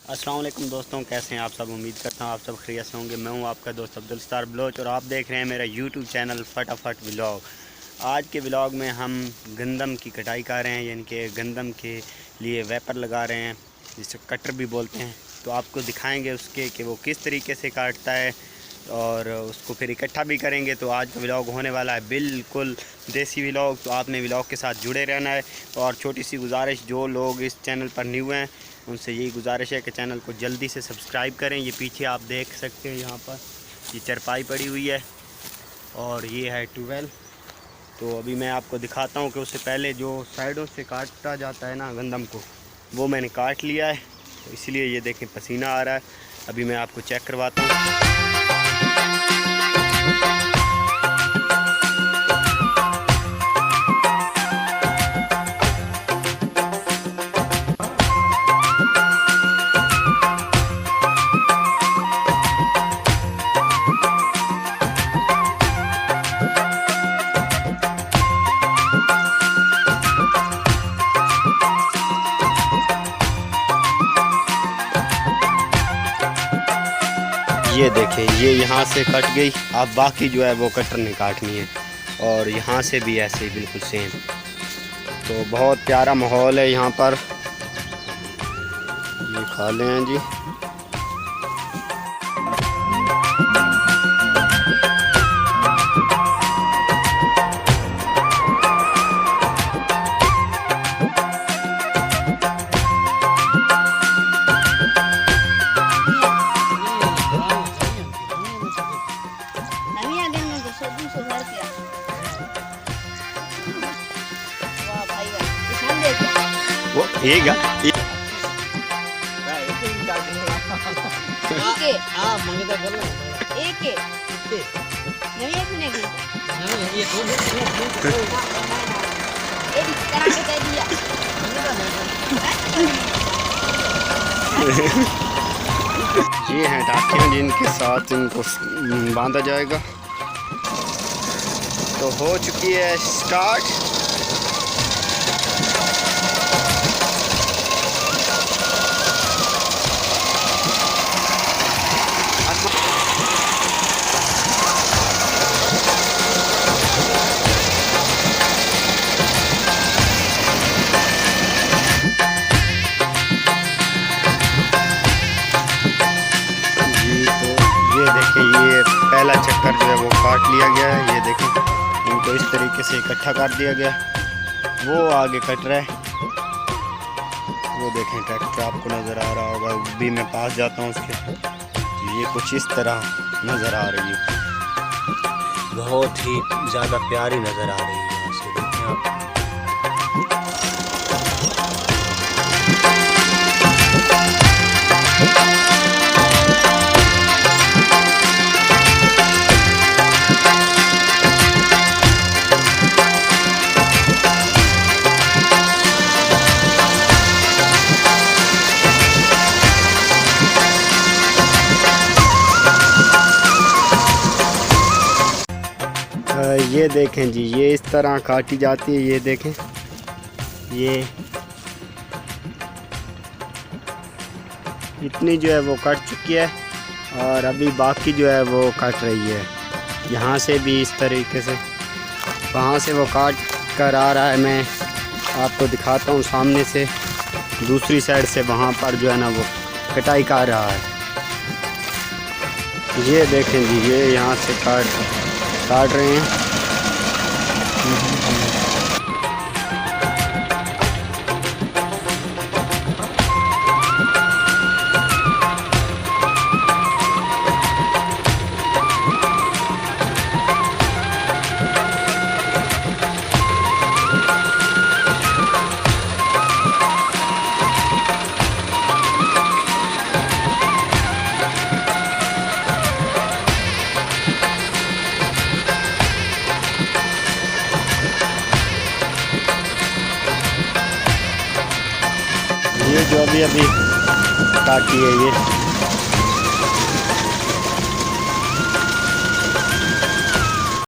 अस्सलाम वालेकुम दोस्तों, कैसे हैं आप सब। उम्मीद करता हूँ आप सब खैरियत से होंगे। मैं हूँ आपका दोस्त अब्दुल सत्तार बलोच और आप देख रहे हैं मेरा यूट्यूब चैनल फटाफट व्लॉग। आज के व्लॉग में हम गंदम की कटाई कर रहे हैं, यानी कि गंदम के लिए वेपर लगा रहे हैं, जिसे कटर भी बोलते हैं। तो आपको दिखाएंगे उसके कि वो किस तरीके से काटता है और उसको फिर इकट्ठा भी करेंगे। तो आज का व्लॉग होने वाला है बिल्कुल देसी व्लॉग, तो आपने व्लॉग के साथ जुड़े रहना है। और छोटी सी गुजारिश, जो लोग इस चैनल पर न्यू हैं उनसे यही गुजारिश है कि चैनल को जल्दी से सब्सक्राइब करें। ये पीछे आप देख सकते हैं, यहाँ पर ये चारपाई पड़ी हुई है और ये है ट्यूबवेल। तो अभी मैं आपको दिखाता हूँ कि उससे पहले जो साइडों से काटा जाता है ना गंदम को, वो मैंने काट लिया है। तो इसलिए ये देखें पसीना आ रहा है। अभी मैं आपको चेक करवाता हूँ। ये देखें, ये यहाँ से कट गई। अब बाकी जो है वो कटर ने काटनी है और यहाँ से भी ऐसे ही बिल्कुल सेम। तो बहुत प्यारा माहौल है यहाँ पर। ये खा लें हैं जी। वो एक ये हैं टाकियाँ जिनके साथ इनको बांधा जाएगा। तो हो चुकी है स्टार्ट। ये पहला चक्कर जो है वो काट लिया गया है। ये देखें, इनको इस तरीके से इकट्ठा कर दिया गया। वो आगे कट रहा है, वो देखें ट्रैक्टर आपको नज़र आ रहा होगा। भी मैं पास जाता हूँ उसके, ये कुछ इस तरह नज़र आ रही है। बहुत ही ज़्यादा प्यारी नज़र आ रही है। यहाँ से देखें आप। ये देखें जी, ये इस तरह काटी जाती है। ये देखें, ये इतनी जो है वो कट चुकी है और अभी बाकी जो है वो कट रही है। यहाँ से भी इस तरीके से, वहाँ से वो काट कर आ रहा है। मैं आपको दिखाता हूँ सामने से, दूसरी साइड से वहाँ पर जो है ना वो कटाई कर रहा है। ये देखें जी, ये यहाँ से काट रहे हैं। ये जो अभी काटी है ये